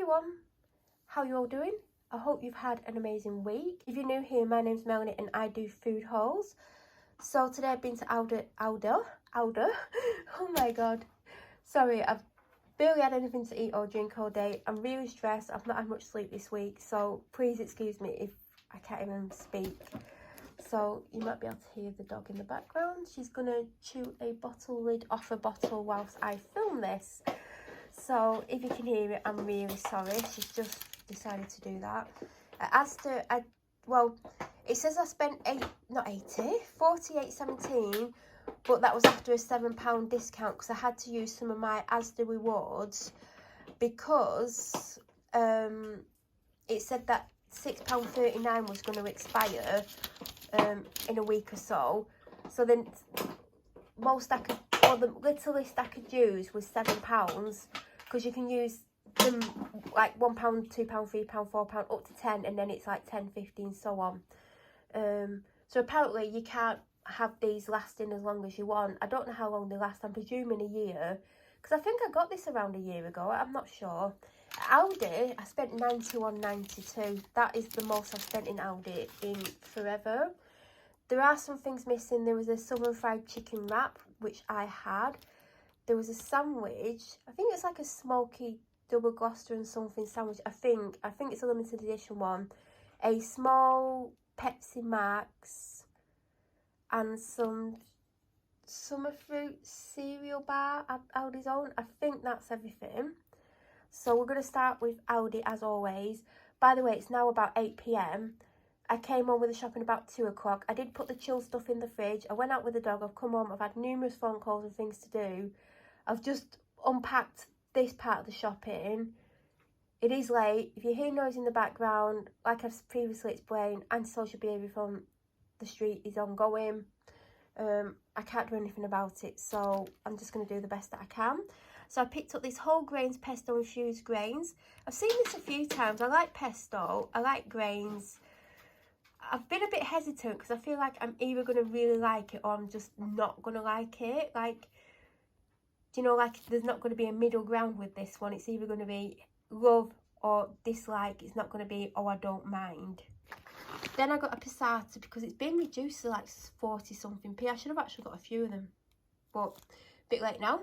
everyone, how you all doing? I hope you've had an amazing week. If you're new here, my name's Melanie and I do food hauls. So today I've been to Aldi. Oh my god. Sorry, I've barely had anything to eat or drink all day. I'm really stressed. I've not had much sleep this week, so please excuse me if I can't even speak. So you might be able to hear the dog in the background. She's gonna chew a bottle lid off a bottle whilst I film this. So if you can hear it, I'm really sorry. She's just decided to do that. It says I spent 48.17, but that was after a £7 discount because I had to use some of my Asda rewards because it said that £6.39 was going to expire in a week or so. So then the littlest I could use was £7 because you can use them like £1, £2, £3, £4, up to 10, and then it's like 10, 15, so on. So apparently you can't have these lasting as long as you want. I don't know how long they last. I'm presuming a year, because I think I got this around a year ago. I'm not sure. Aldi, I spent 91.92. That is the most I've spent in Aldi in forever. There are some things missing. There was a southern fried chicken wrap, which I had. There was a sandwich. I think it's like a smoky double Gloucester and something sandwich. I think it's a limited edition one. A small Pepsi Max and some summer fruit cereal bar at Aldi's own. I think that's everything. So we're going to start with Aldi as always. By the way, it's now about 8 p.m. I came home with the shopping about 2 o'clock. I did put the chilled stuff in the fridge. I went out with the dog. I've come home. I've had numerous phone calls and things to do. I've just unpacked this part of the shopping. It is late. If you hear noise in the background, like I've previously explained, antisocial behaviour from the street is ongoing. I can't do anything about it, so I'm just going to do the best that I can. So I picked up this whole grains pesto infused grains. I've seen this a few times. I like pesto. I like grains. I've been a bit hesitant because I feel like I'm either going to really like it or I'm just not going to like it. Like, do you know, like there's not going to be a middle ground with this one. It's either going to be love or dislike. It's not going to be, oh, I don't mind. Then I got a passata because it's been reduced to like 40 something p. I should have actually got a few of them, but a bit late now.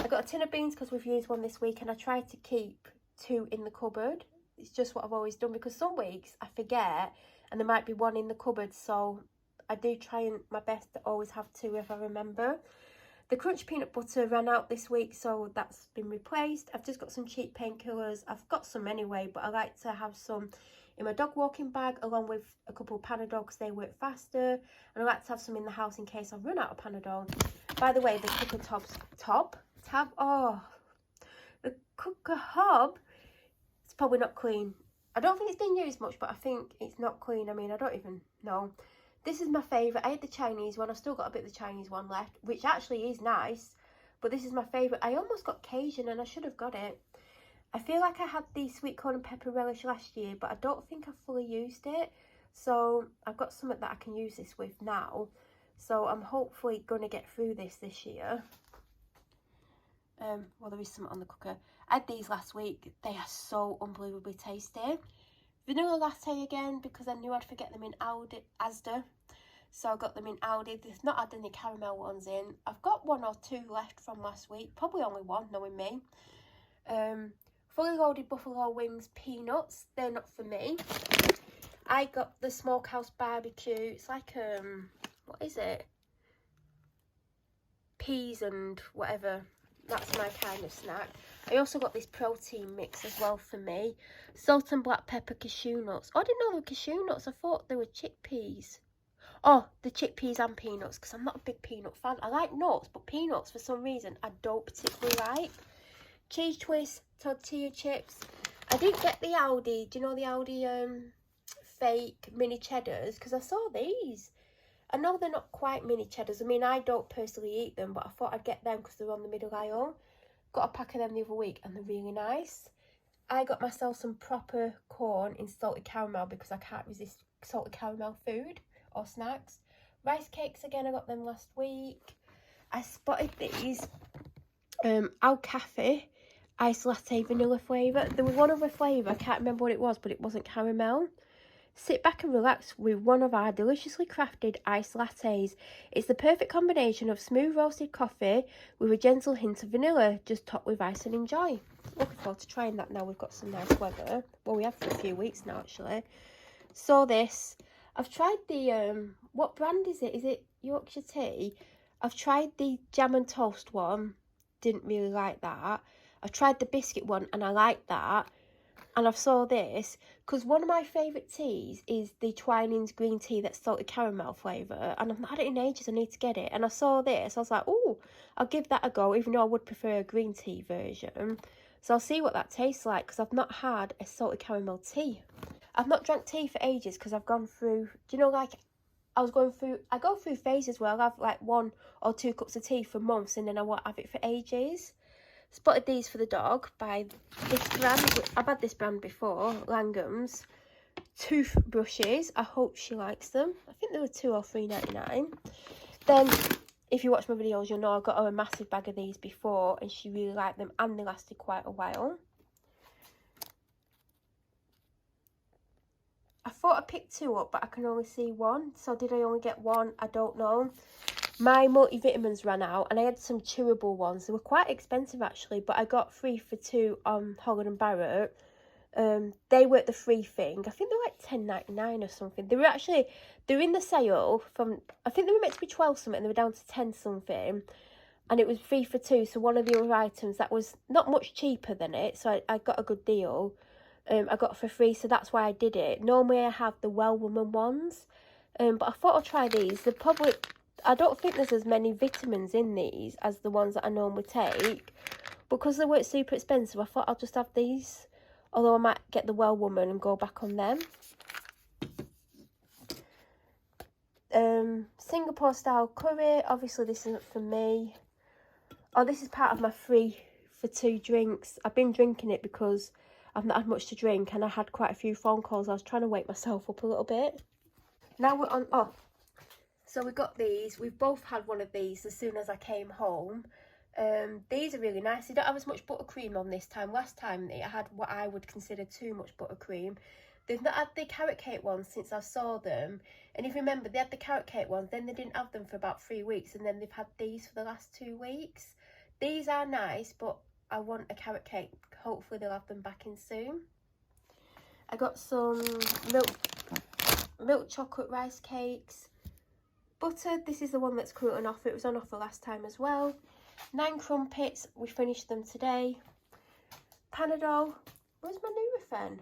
I got a tin of beans because we've used one this week, and I tried to keep 2 in the cupboard. It's just what I've always done because some weeks I forget and there might be 1 in the cupboard, so I do try my best to always have 2 if I remember. The crunch peanut butter ran out this week, so that's been replaced. I've just got some cheap painkillers. I've got some anyway, but I like to have some in my dog walking bag along with a couple of Panadol because they work faster. And I like to have some in the house in case I run out of Panadol. By the way, the cooker the cooker hob, it's probably not clean. I don't think it's been used much, but I think it's not clean. I mean, I don't even know. This is my favourite. I had the Chinese one. I've still got a bit of the Chinese one left, which actually is nice. But this is my favourite. I almost got Cajun and I should have got it. I feel like I had the sweet corn and pepper relish last year, but I don't think I fully used it. So I've got something that I can use this with now. So I'm hopefully going to get through this year. Well, there is something on the cooker. I had these last week. They are so unbelievably tasty. Vanilla latte again because I knew I'd forget them in Asda. So I got them in Aldi. They've not had any caramel ones in. I've got 1 or 2 left from last week. Probably only 1, knowing me. Fully loaded buffalo wings peanuts. They're not for me. I got the smokehouse barbecue. It's like, what is it? Peas and whatever. That's my kind of snack. I also got this protein mix as well for me. Salt and black pepper cashew nuts. Oh, I didn't know they were cashew nuts. I thought they were chickpeas. Oh, the chickpeas and peanuts, because I'm not a big peanut fan. I like nuts, but peanuts, for some reason, I don't particularly like. Cheese twist, tortilla chips. I did get the Aldi. Do you know the Aldi fake mini cheddars? Because I saw these. I know they're not quite mini cheddars. I mean, I don't personally eat them, but I thought I'd get them because they're on the middle aisle. Got a pack of them the other week and they're really nice. I got myself some proper corn in salted caramel because I can't resist salted caramel food or snacks. Rice cakes again, I got them last week. I spotted these Al Cafe iced latte vanilla flavour. There was one other flavour, I can't remember what it was, but it wasn't caramel. Sit back and relax with one of our deliciously crafted iced lattes. It's the perfect combination of smooth roasted coffee with a gentle hint of vanilla, just topped with ice and enjoy. Looking forward to trying that now we've got some nice weather. Well, we have for a few weeks now, actually. So this, I've tried the, what brand is it? Is it Yorkshire Tea? I've tried the jam and toast one, didn't really like that. I've tried the biscuit one and I like that. And I saw this because one of my favourite teas is the Twinings green tea that's salted caramel flavour, and I've not had it in ages. I need to get it. And I saw this, I was like, oh, I'll give that a go, even though I would prefer a green tea version. So I'll see what that tastes like, because I've not had a salted caramel tea. I've not drank tea for ages because I've gone through, do you know, like I go through phases where I'll have like 1 or 2 cups of tea for months and then I won't have it for ages. Spotted these for the dog by this brand. I've had this brand before, Langham's. Toothbrushes. I hope she likes them. I think they were £2 or £3.99. Then, if you watch my videos, you'll know I got her a massive bag of these before and she really liked them and they lasted quite a while. I thought I picked 2 up, but I can only see 1. So did I only get 1? I don't know. My multivitamins ran out and I had some chewable ones. They were quite expensive actually, but I got 3 for 2 on Holland & Barrett. They weren't the free thing. I think they're like £10.99 or something. They're in the sale from, I think they were meant to be 12 something and they were down to 10 something. And it was 3 for 2, so one of the other items that was not much cheaper than it, so I got a good deal. I got for free, so that's why I did it. Normally I have the Well Woman ones, but I thought I'd try these. They're probably, I don't think there's as many vitamins in these as the ones that I normally take. Because they weren't super expensive, I thought I'll just have these. Although I might get the Well Woman and go back on them. Singapore style curry. Obviously this isn't for me. Oh, this is part of my 3 for 2 drinks. I've been drinking it because I've not had much to drink and I had quite a few phone calls. I was trying to wake myself up a little bit. Now we're on, oh, so we got these. We've both had one of these as soon as I came home. These are really nice. They don't have as much buttercream on this time. Last time I had what I would consider too much buttercream. They've not had the carrot cake ones since I saw them. And if you remember, they had the carrot cake ones, then they didn't have them for about 3 weeks, and then they've had these for the last 2 weeks. These are nice, but I want a carrot cake. Hopefully they'll have them back in soon. I got some milk chocolate rice cakes. Butter, this is the one that's currently on offer. It was on offer last time as well. 9 crumpets, we finished them today. Panadol, where's my Nurofen?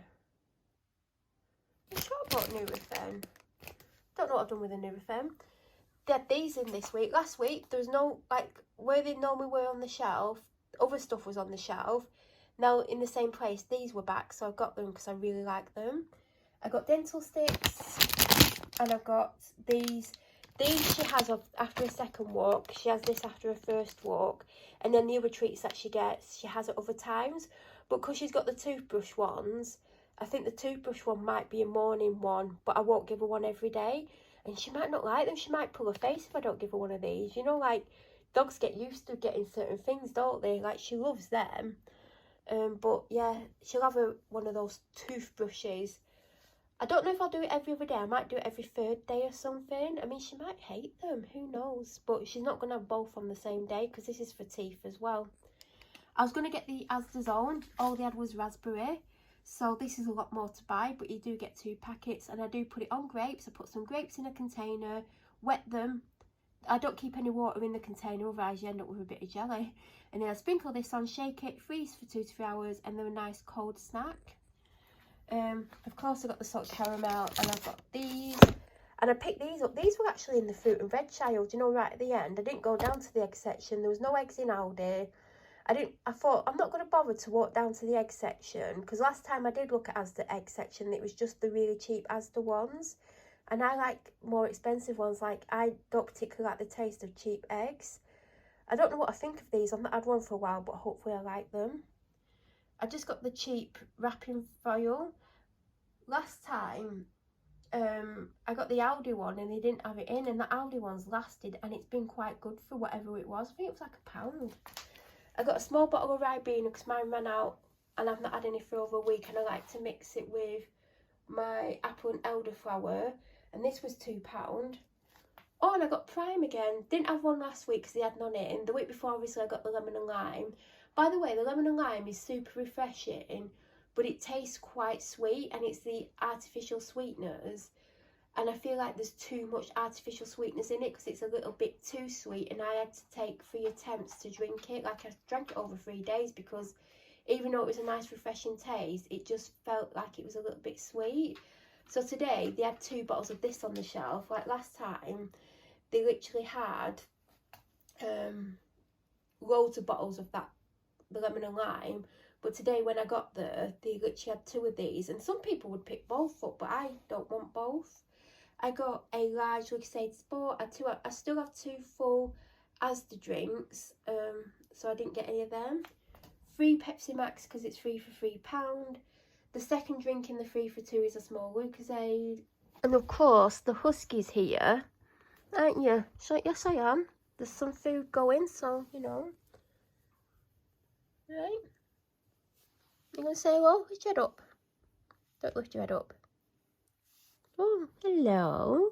I'm sure I bought Nurofen. Don't know what I've done with the Nurofen. They had these in this week. Last week, there was no, like, where they normally were on the shelf, other stuff was on the shelf. Now, in the same place, these were back, so I got them because I really like them. I got dental sticks, and I've got these. These she has after a second walk. She has this after a first walk. And then the other treats that she gets, she has at other times. But because she's got the toothbrush ones, I think the toothbrush one might be a morning one. But I won't give her one every day. And she might not like them. She might pull her face if I don't give her one of these. You know, like, dogs get used to getting certain things, don't they? Like, she loves them. But, yeah, she'll have one of those toothbrushes. I don't know if I'll do it every other day. I might do it every 3rd day or something. I mean, she might hate them. Who knows? But she's not going to have both on the same day because this is for teeth as well. I was going to get the Asda's on. All they had was raspberry. So this is a lot more to buy. But you do get 2 packets. And I do put it on grapes. I put some grapes in a container. Wet them. I don't keep any water in the container. Otherwise you end up with a bit of jelly. And then I sprinkle this on. Shake it. Freeze for 2 to 3 hours. And they're a nice cold snack. Of course I got the salted caramel and I've got these, and I picked these up. These were actually in the fruit and veg aisle, you know, right at the end. I didn't go down to the egg section. There was no eggs in Aldi. I thought I'm not going to bother to walk down to the egg section because last time I did look at Asda egg section, it was just the really cheap Asda ones, and I like more expensive ones. Like, I don't particularly like the taste of cheap eggs. I don't know what I think of these. I've not had one for a while, but hopefully I like them. I just got the cheap wrapping foil. Last time, I got the Aldi one and they didn't have it in, and the Aldi one's lasted and it's been quite good for whatever it was. I think it was like £1. I got a small bottle of Ribena because mine ran out and I've not had any for over a week, and I like to mix it with my apple and elderflower, and this was £2. Oh, and I got Prime again. Didn't have one last week because they had none in. The week before, obviously, I got the lemon and lime. By the way, the lemon and lime is super refreshing, but it tastes quite sweet, and it's the artificial sweeteners. And I feel like there's too much artificial sweetness in it because it's a little bit too sweet, and I had to take 3 attempts to drink it. Like, I drank it over 3 days because even though it was a nice refreshing taste, it just felt like it was a little bit sweet. So today they had 2 bottles of this on the shelf. Like last time they literally had loads of bottles of that, the lemon and lime, but today when I got there they literally had 2 of these, and some people would pick both up, but I don't want both. I got a large Lucasade Sport. I still have 2 full Asda drinks, so I didn't get any of them. 3 Pepsi Max because it's free for £3. The second drink in the 3 for 2 is a small Lucasade. And of course, the Husky's here, aren't you? So, yes, I am. There's some food going, so, you know. Right? You going to say hello? Lift your head up. Don't lift your head up. Oh, hello.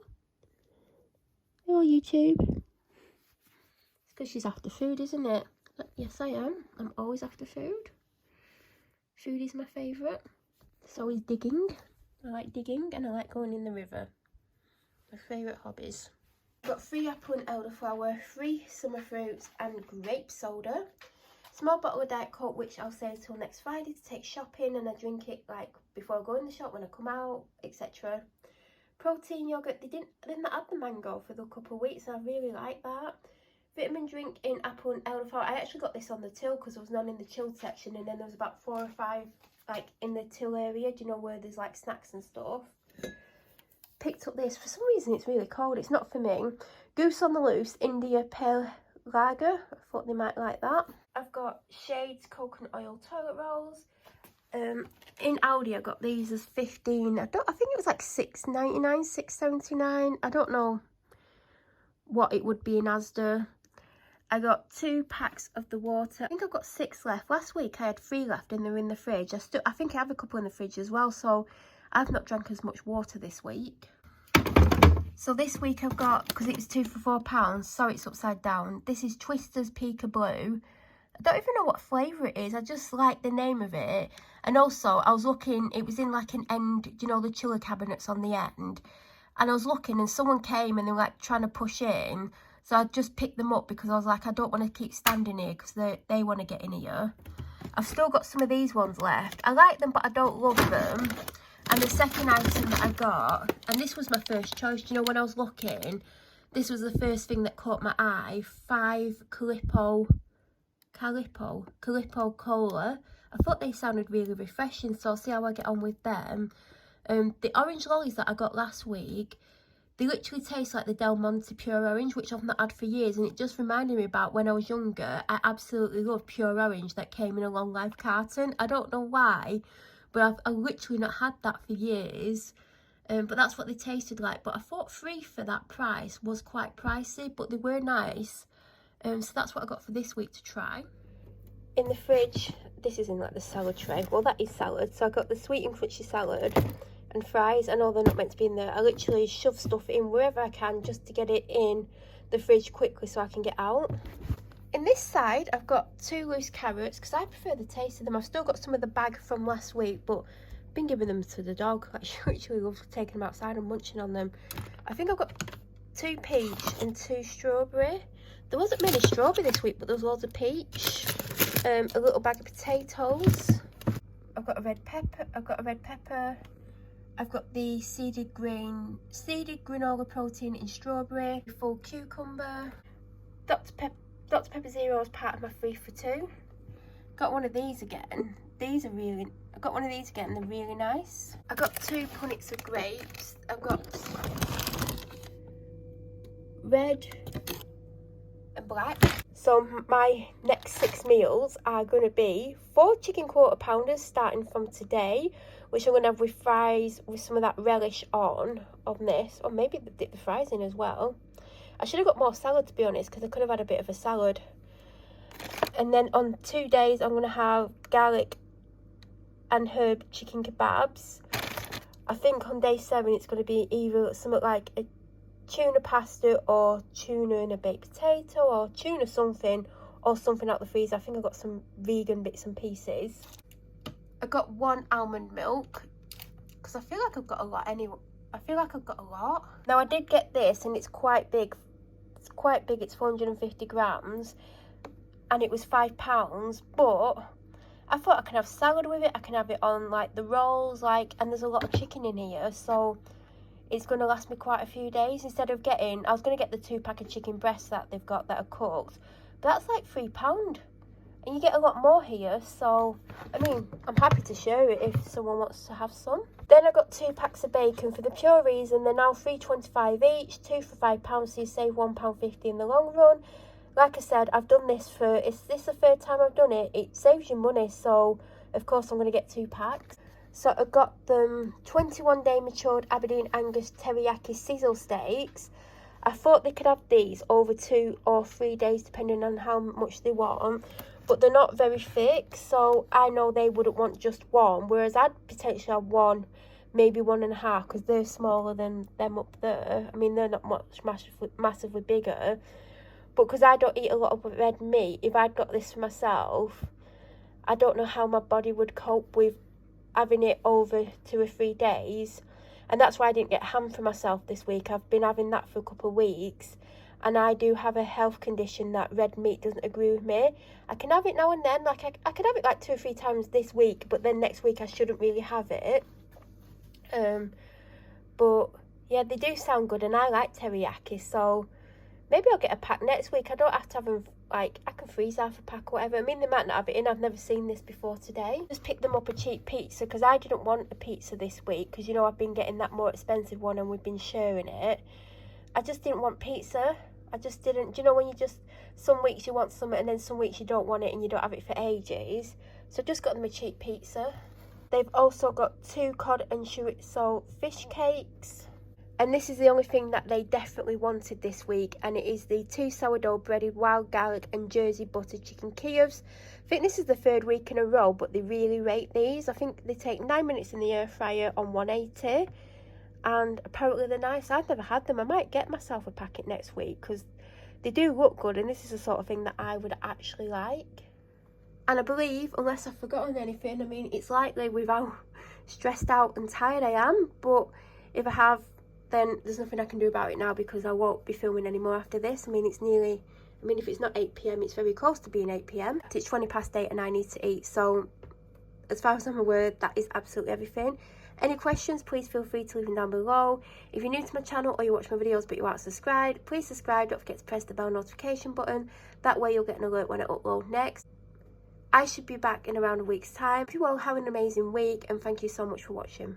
Hello, YouTube. It's because she's after food, isn't it? Yes, I am. I'm always after food. Food is my favourite. So is digging. I like digging and I like going in the river. My favourite hobbies. I've got 3 apple and elderflower, 3 summer fruits and grape soda. Small bottle of Diet Coke, which I'll save till next Friday to take shopping, and I drink it like before I go in the shop, when I come out, etc. Protein yogurt. They didn't add the mango for the couple of weeks, and I really like that. Vitamin drink in apple and elderflower. I actually got this on the till because there was none in the chilled section, and then there was about 4 or 5 like in the till area, do you know, where there's like snacks and stuff. Picked up this. For some reason it's really cold. It's not for me. Goose on the Loose India Pale Lager. I thought they might like that. I've got Shades coconut oil toilet rolls. In Aldi I got these as 15. I think it was like £6.99, £6.79. I don't know what it would be in Asda. I got 2 packs of the water. I think I've got 6 left. Last week I had 3 left and they're in the fridge. I think I have a couple in the fridge as well, so I've not drank as much water this week. So this week I've got, because it was 2 for £4, sorry it's upside down. This is Twister's Pika Blue. I don't even know what flavour it is. I just like the name of it. And also I was looking, it was in like an end, you know, the chiller cabinets on the end. And I was looking and someone came and they were like trying to push in. So I just picked them up because I was like, I don't want to keep standing here because they want to get in here. I've still got some of these ones left. I like them, but I don't love them. And the second item that I got, and this was my first choice, you know, when I was looking, this was the first thing that caught my eye. 5 Calippo Cola. I thought they sounded really refreshing, so I'll see how I get on with them. The orange lollies that I got last week, they literally taste like the Del Monte Pure Orange, which I've not had for years, and it just reminded me about when I was younger. I absolutely loved Pure Orange that came in a long life carton. I don't know why, but I've literally not had that for years. But that's what they tasted like. But I thought 3 for that price was quite pricey, but they were nice. So that's what I got for this week to try. In the fridge, this is in like the salad tray. Well, that is salad. So I got the sweet and crunchy salad and fries. I know they're not meant to be in there. I literally shove stuff in wherever I can just to get it in the fridge quickly so I can get out. In this side, I've got 2 loose carrots because I prefer the taste of them. I've still got some of the bag from last week, but I've been giving them to the dog. Like, she literally loves taking them outside and munching on them. I think I've got 2 peach and 2 strawberry. There wasn't many strawberry this week, but there was loads of peach. A little bag of potatoes. I've got a red pepper. I've got the seeded granola protein in strawberry, full cucumber. Dr. Pepper Zero is part of my 3 for 2. Got one of these again. I got one of these again, they're really nice. I got 2 punnets of grapes. I've got red and black. So my next 6 meals are going to be 4 chicken quarter pounders starting from today, which I'm going to have with fries with some of that relish on this, or maybe dip the fries in as well. I should have got more salad, to be honest, because I could have had a bit of a salad. And then on 2 days, I'm going to have garlic and herb chicken kebabs. I think on day 7, it's going to be either something like a tuna pasta or tuna and a baked potato or tuna something or something out the freezer. I think I've got some vegan bits and pieces. I got 1 almond milk because I feel like I've got a lot anyway. I feel like I've got a lot. Now I did get this and it's quite big. It's quite big. It's 450 grams and it was £5, but I thought I can have salad with it. I can have it on like the rolls, like, and there's a lot of chicken in here, so it's going to last me quite a few days. Instead of getting, I was going to get the 2-pack of chicken breasts that they've got that are cooked, but that's like £3. And you get a lot more here, so, I mean, I'm happy to share it if someone wants to have some. Then I got 2 packs of bacon for the pure reason they're now £3.25 each, 2 for £5, so you save £1.50 in the long run. Like I said, I've done this for, is this the 3rd time I've done it? It saves you money, so, of course, I'm going to get 2 packs. So I got them 21-day matured Aberdeen Angus teriyaki sizzle steaks. I thought they could have these over 2 or 3 days, depending on how much they want. But they're not very thick, so I know they wouldn't want just 1, whereas I'd potentially have 1, maybe 1.5, because they're smaller than them up there. I mean, they're not much massively bigger, but because I don't eat a lot of red meat, if I'd got this for myself, I don't know how my body would cope with having it over 2 or 3 days. And that's why I didn't get ham for myself this week. I've been having that for a couple of weeks, and I do have a health condition that red meat doesn't agree with me. I can have it now and then, like I could have it like 2 or 3 times this week, but then next week I shouldn't really have it. But yeah, they do sound good, and I like teriyaki, so maybe I'll get a pack next week. I don't have to have them, like, I can freeze half a pack or whatever. I mean, they might not have it in. I've never seen this before today. Just picked them up a cheap pizza because I didn't want a pizza this week because, you know, I've been getting that more expensive one and we've been sharing it. I just didn't want pizza. I just didn't. Do you know when you just, some weeks you want something and then some weeks you don't want it and you don't have it for ages? So I just got them a cheap pizza. They've also got 2 cod and chorizo fish cakes. And this is the only thing that they definitely wanted this week, and it is the 2 sourdough breaded wild garlic and Jersey buttered chicken Kievs. I think this is the 3rd week in a row, but they really rate these. I think they take 9 minutes in the air fryer on 180, and apparently they're nice. I've never had them. I might get myself a packet next week because they do look good, and this is the sort of thing that I would actually like. And I believe, unless I've forgotten anything, I mean, it's likely with how stressed out and tired I am, but if I have, then there's nothing I can do about it now because I won't be filming anymore after this. I mean, it's nearly, I mean, if it's not 8 p.m, it's very close to being 8 p.m. It's 8:20 and I need to eat. So as far as I'm aware, that is absolutely everything. Any questions, please feel free to leave them down below. If you're new to my channel or you watch my videos but you aren't subscribed, please subscribe. Don't forget to press the bell notification button. That way you'll get an alert when I upload next. I should be back in around a week's time. Hope you all have an amazing week, and thank you so much for watching.